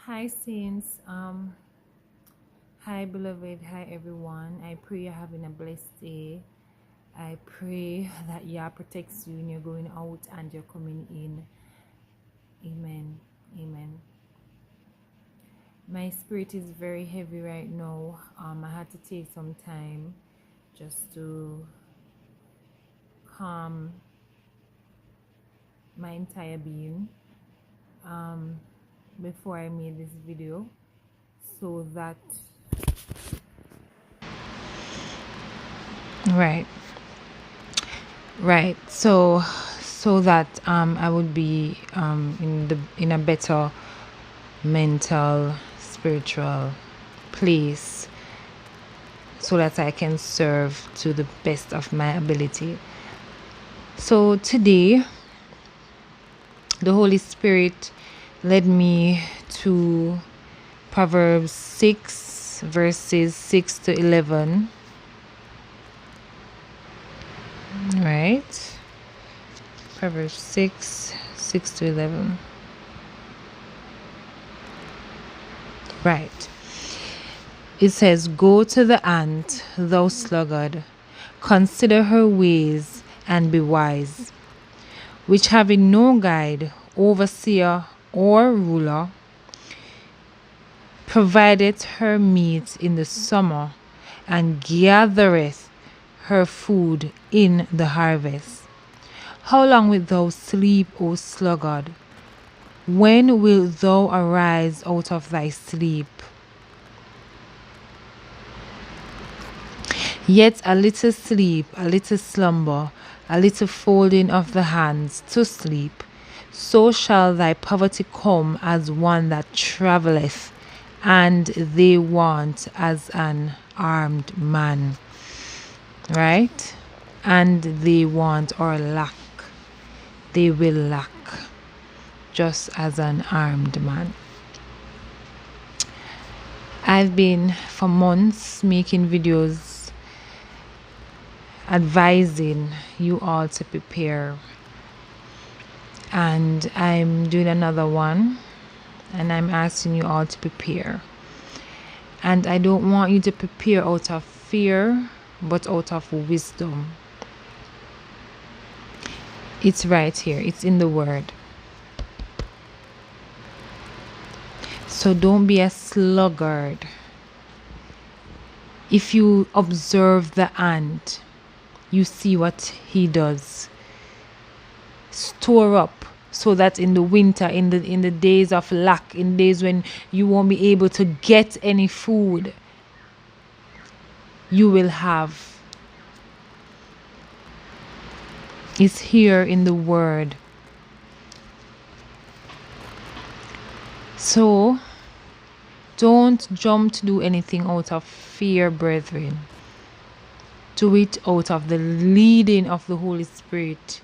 Hi, saints. Hi, beloved. Hi, everyone. I pray you're having a blessed day. I pray that Yah protects you when you're going out and you're coming in. Amen. Amen. My spirit is very heavy right now. I had to take some time just to calm my entire being before I made this video so that right right so that I would be in a better mental spiritual place so that I can serve to the best of my ability. So today the Holy Spirit led me to Proverbs 6 verses 6 to 11, right? Proverbs 6 to 11. Right. It says, "Go to the ant, thou sluggard, consider her ways and be wise, which having no guide, overseer, or ruler, provideth her meat in the summer, and gathereth her food in the harvest. How long wilt thou sleep, O sluggard? When wilt thou arise out of thy sleep? Yet a little sleep, a little slumber, a little folding of the hands to sleep, so shall thy poverty come as one that travelleth, and they want as an armed man." Right? And they want or lack. They will lack just as an armed man. I've been for months making videos advising you all to prepare, and I'm doing another one and I'm asking you all to prepare. And I don't want you to prepare out of fear but out of wisdom. It's right here, it's in the word. So don't be a sluggard. If you observe the ant, you see what he does. Store up so that in the winter, in the days of lack, in days when you won't be able to get any food, you will have. It's here in the word. So don't jump to do anything out of fear, brethren. Do it out of the leading of the Holy Spirit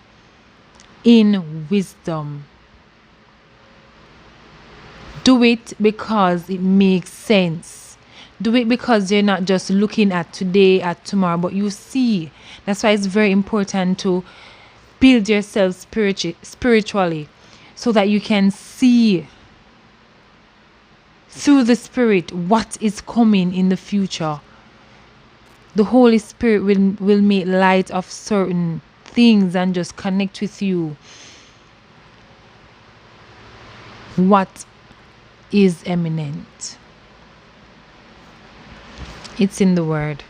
in wisdom. Do it because it makes sense. Do it because you're not just looking at today, at tomorrow, but you see. That's why it's very important to build yourself spiritually so that you can see through the Spirit what is coming in the future. The Holy Spirit will make light of certain things and just connect with you what is eminent. It's in the word.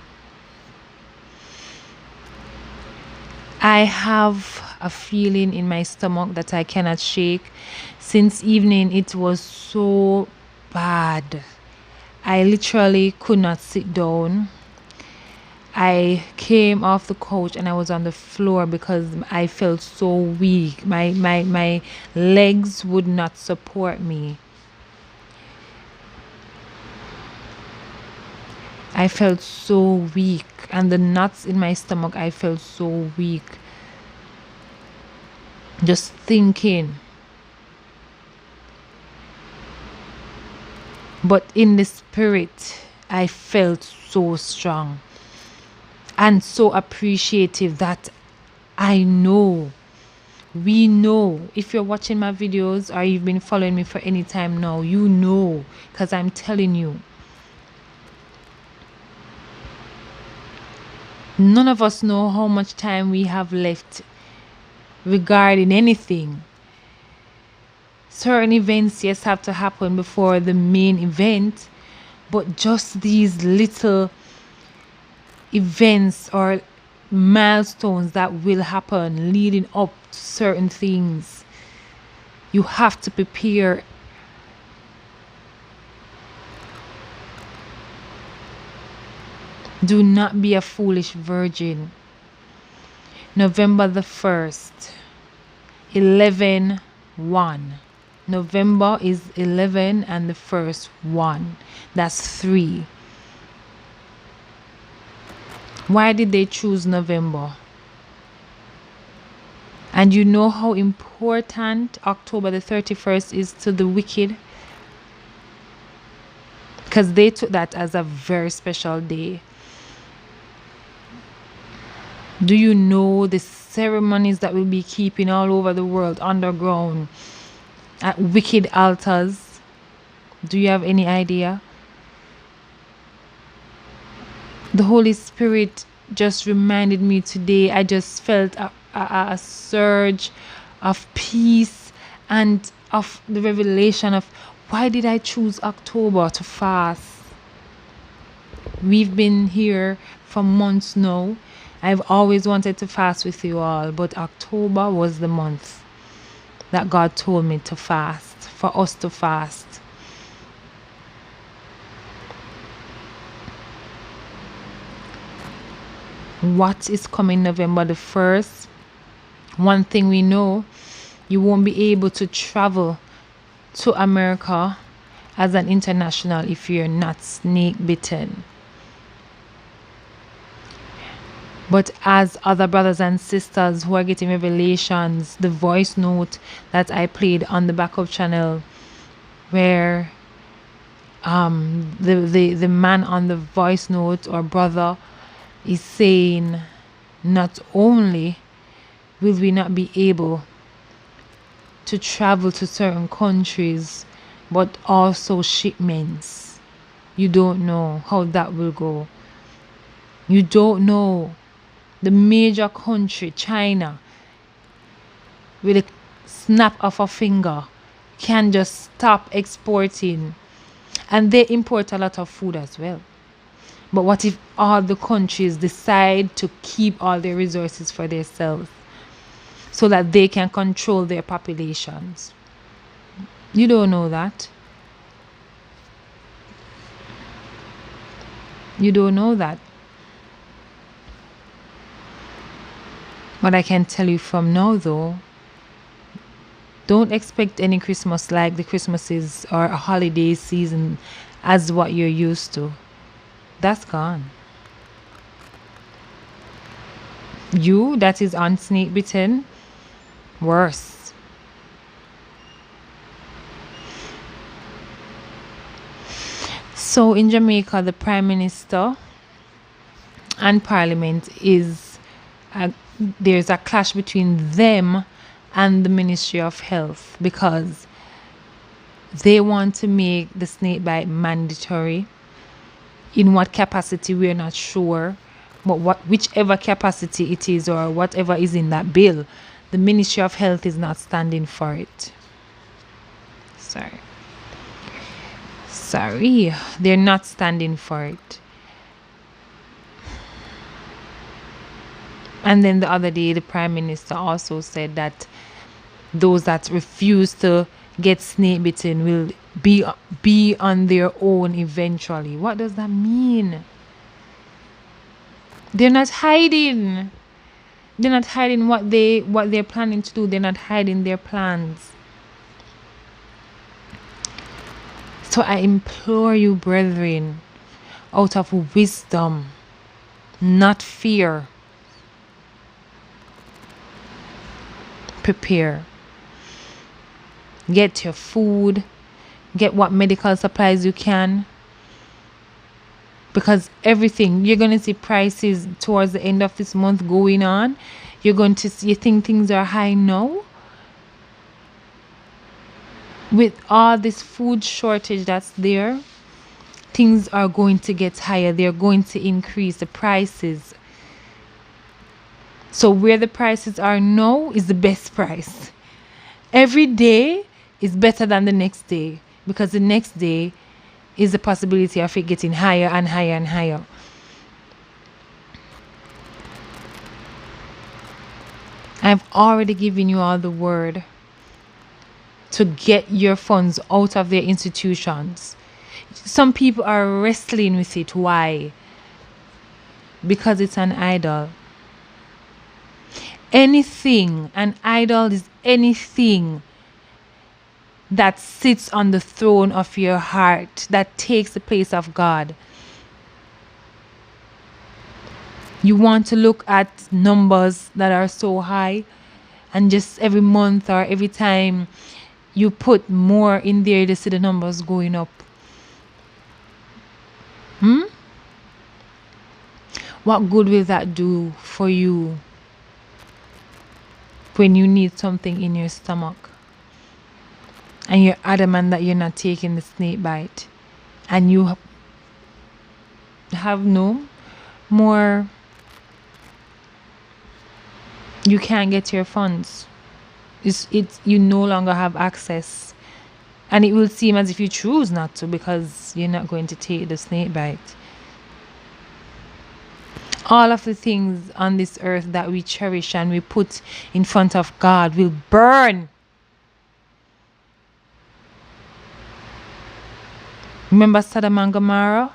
I have a feeling in my stomach that I cannot shake. Since evening, it was so bad. I literally could not sit down. I came off the couch and I was on the floor because I felt so weak. My legs would not support me. I felt so weak, and the knots in my stomach, I felt so weak. Just thinking. But in the spirit, I felt so strong and so appreciative that I know We know. If you're watching my videos or you've been following me for any time now, you know, because I'm telling you. None of us know how much time we have left regarding anything. Certain events, yes, have to happen before the main event, but just these little events or milestones that will happen leading up to certain things, you have to prepare. Do not be a foolish virgin. November the 1st, 11/1. November is 11 and the first 1. That's 3. Why did they choose November? And you know how important October the 31st is to the wicked? Because they took that as a very special day. Do you know the ceremonies that we'll be keeping all over the world underground at wicked altars? Do you have any idea? The Holy Spirit just reminded me today. I just felt a surge of peace and of the revelation of why did I choose October to fast? We've been here for months now. I've always wanted to fast with you all, but October was the month that God told me to fast, for us to fast. What is coming November the 1st? One thing we know, you won't be able to travel to America as an international if you're not snake bitten. But as other brothers and sisters who are getting revelations, the voice note that I played on the backup channel, where the man on the voice note or brother is saying, not only will we not be able to travel to certain countries, but also shipments. You don't know how that will go. You don't know. The major country, China, with a snap of a finger, can just stop exporting. And they import a lot of food as well. But what if all the countries decide to keep all their resources for themselves so that they can control their populations? You don't know that. You don't know that. But I can tell you from now though, don't expect any Christmas like the Christmases or a holiday season as what you're used to. That's gone. You that is on snake bitten, worse. So in Jamaica, the Prime Minister and Parliament there's a clash between them and the Ministry of Health because they want to make the snake bite mandatory. In what capacity, we're not sure, but whichever capacity it is or whatever is in that bill, the Ministry of Health is not standing for it. Sorry, they're not standing for it. And then the other day, the Prime Minister also said that those that refuse to get snake bitten will be on their own eventually. What does that mean? They're not hiding. They're not hiding what they're planning to do. They're not hiding their plans. So I implore you, brethren, out of wisdom, not fear, prepare. Get your food, get what medical supplies you can. because everything you're going to see prices towards the end of this month going on. You're going to see, you think things are high now with all this food shortage that's there. Things are going to get higher, they're going to increase the prices. So where the prices are now is the best price. Every day is better than the next day, because the next day is the possibility of it getting higher and higher and higher. I've already given you all the word to get your funds out of their institutions. Some people are wrestling with it. Why? Because it's an idol. Anything, an idol is anything that sits on the throne of your heart, that takes the place of God. You want to look at numbers that are so high, and just every month or every time you put more in there, you see the numbers going up. What good will that do for you when you need something in your stomach and you're adamant that you're not taking the snake bite, and you have no more, you can't get your funds. It's you no longer have access, and it will seem as if you choose not to, because you're not going to take the snake bite. All of the things on this earth that we cherish and we put in front of God will burn. Remember Sodom and Gomorrah?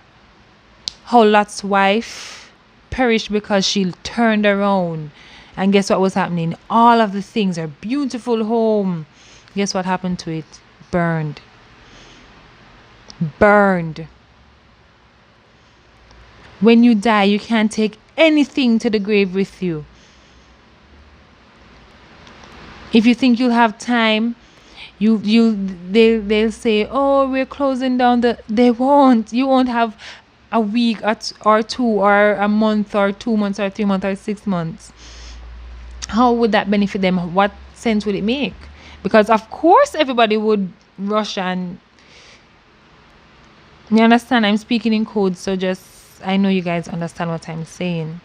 How Lot's wife perished because she turned around. And guess what was happening? All of the things, her beautiful home, guess what happened to it? Burned. Burned. When you die, you can't take anything to the grave with you. If you think you'll have time, they'll say, oh, we're closing down they won't. You won't have a week or two or a month or 2 months or 3 months or 6 months. How would that benefit them? What sense would it make? Because of course everybody would rush, and you understand, I'm speaking in code, so just I know you guys understand what I'm saying.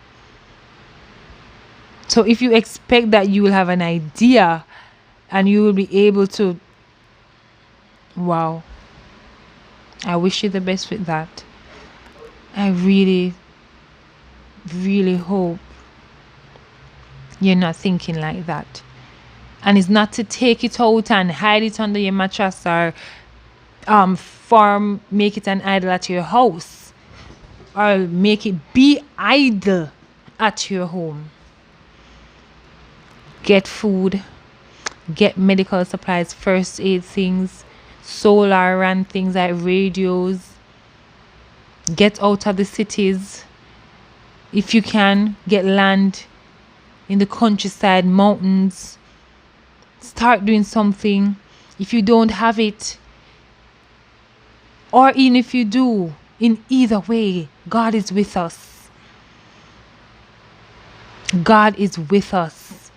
So if you expect that you will have an idea and you will be able to, wow, I wish you the best with that. I really, really hope you're not thinking like that. And it's not to take it out and hide it under your mattress or make it an idol at your house, or make it be idle at your home. Get food, get medical supplies, first aid things, solar and things like radios. Get out of the cities. If you can, get land in the countryside, mountains. Start doing something. If you don't have it, or even if you do, in either way, God is with us. God is with us.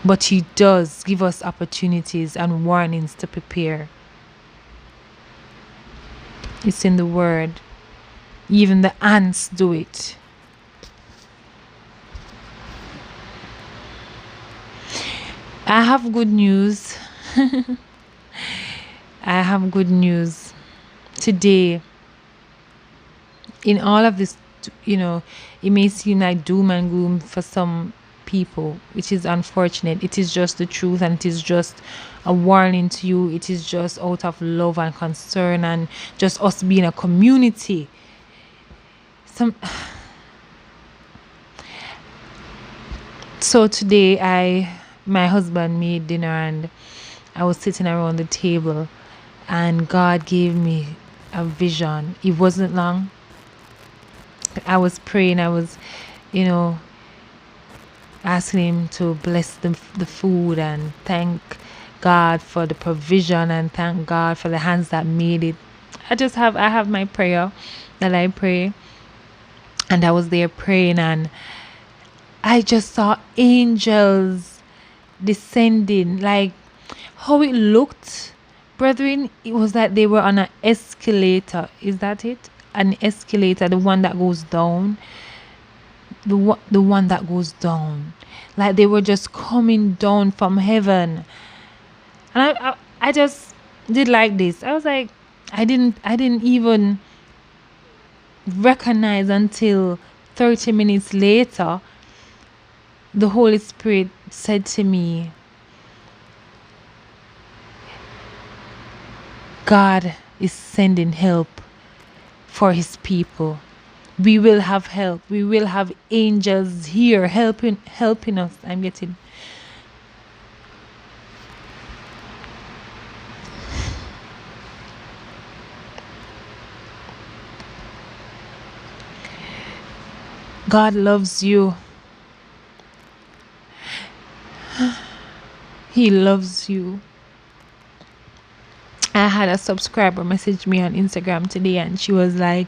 But He does give us opportunities and warnings to prepare. It's in the Word. Even the ants do it. I have good news. I have good news. Today, in all of this, it may seem like doom and gloom for some people, which is unfortunate. It is just the truth, and it is just a warning to you. It is just out of love and concern, and just us being a community. So today, my husband made dinner, and I was sitting around the table, and God gave me a vision. It wasn't long. I was praying. I was, asking Him to bless the food, and thank God for the provision, and thank God for the hands that made it. I have my prayer that I pray, and I was there praying, and I just saw angels descending, like how it looked, brethren. It was like they were on an escalator. Is that it? An escalator, the one that goes down, the one that goes down. Like they were just coming down from heaven, and I just did like this. I was like, I didn't even recognize until 30 minutes later. The Holy Spirit said to me, God is sending help for his people. We will have help. We will have angels here helping us. I'm getting. God loves you. He loves you. I had a subscriber message me on Instagram today, and she was like,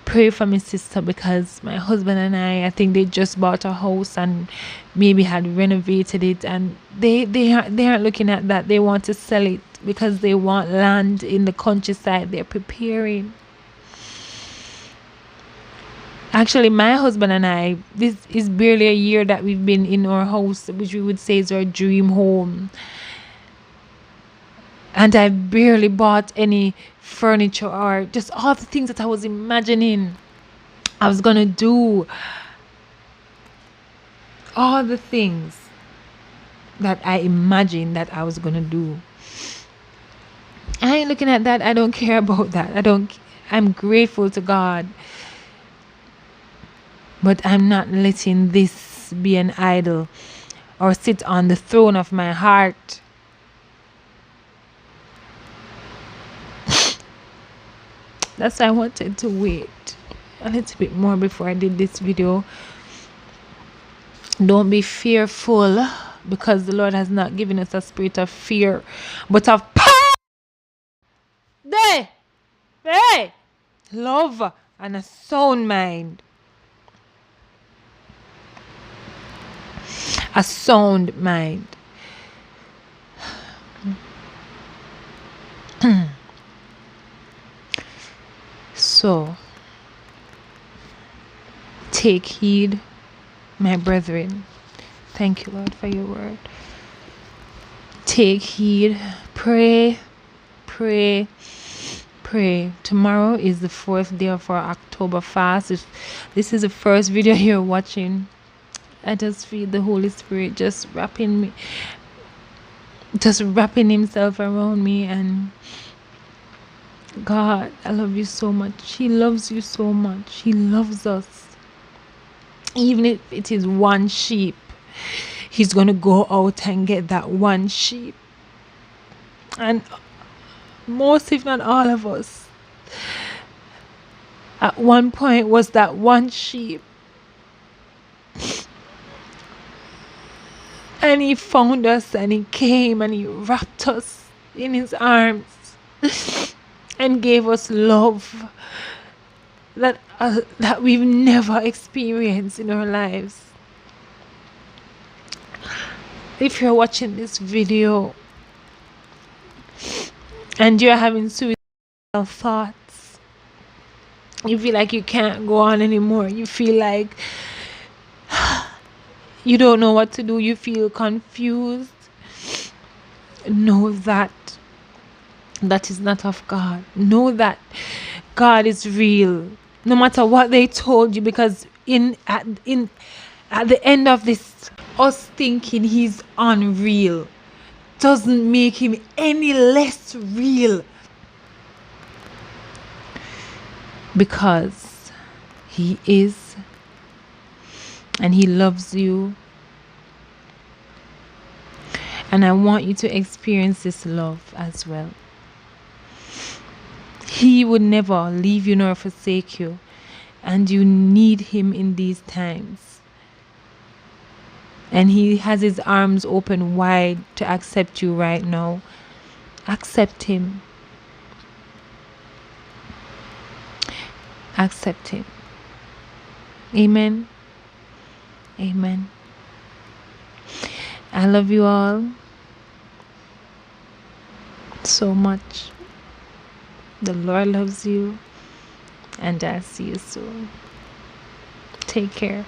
pray for my sister because my husband and I think they just bought a house and maybe had renovated it, and they aren't looking at that. They want to sell it because they want land in the countryside. They're preparing. Actually, my husband and I, this is barely a year that we've been in our house, which we would say is our dream home. And I barely bought any furniture or just all the things that I was imagining I was going to do. All the things that I imagined that I was going to do. I ain't looking at that. I don't care about that. I'm grateful to God. But I'm not letting this be an idol or sit on the throne of my heart. That's why I wanted to wait a little bit more before I did this video. Don't be fearful, because the Lord has not given us a spirit of fear, but of power, love, and a sound mind. A sound mind. So, take heed, my brethren. Thank you, Lord, for your word. Take heed. Pray. Tomorrow is the 4th day of our October fast. If this is the first video you're watching, I just feel the Holy Spirit just wrapping himself around me. And God, I love you so much. He loves you so much. He loves us. Even if it is one sheep, he's going to go out and get that one sheep. And most, if not all of us, at one point was that one sheep. And he found us, and he came and he wrapped us in his arms and gave us love that we've never experienced in our lives. If you're watching this video and you're having suicidal thoughts, you feel like you can't go on anymore, you feel like you don't know what to do, you feel confused, know that is not of God. Know that God is real, no matter what they told you, because at the end of this, us thinking he's unreal doesn't make him any less real, because he is, and he loves you. And I want you to experience this love as well. He would never leave you nor forsake you, and you need him in these times. And he has his arms open wide to accept you right now. Accept him. accept Him. Amen. Amen. I love you all so much. The Lord loves you, and I'll see you soon. Take care.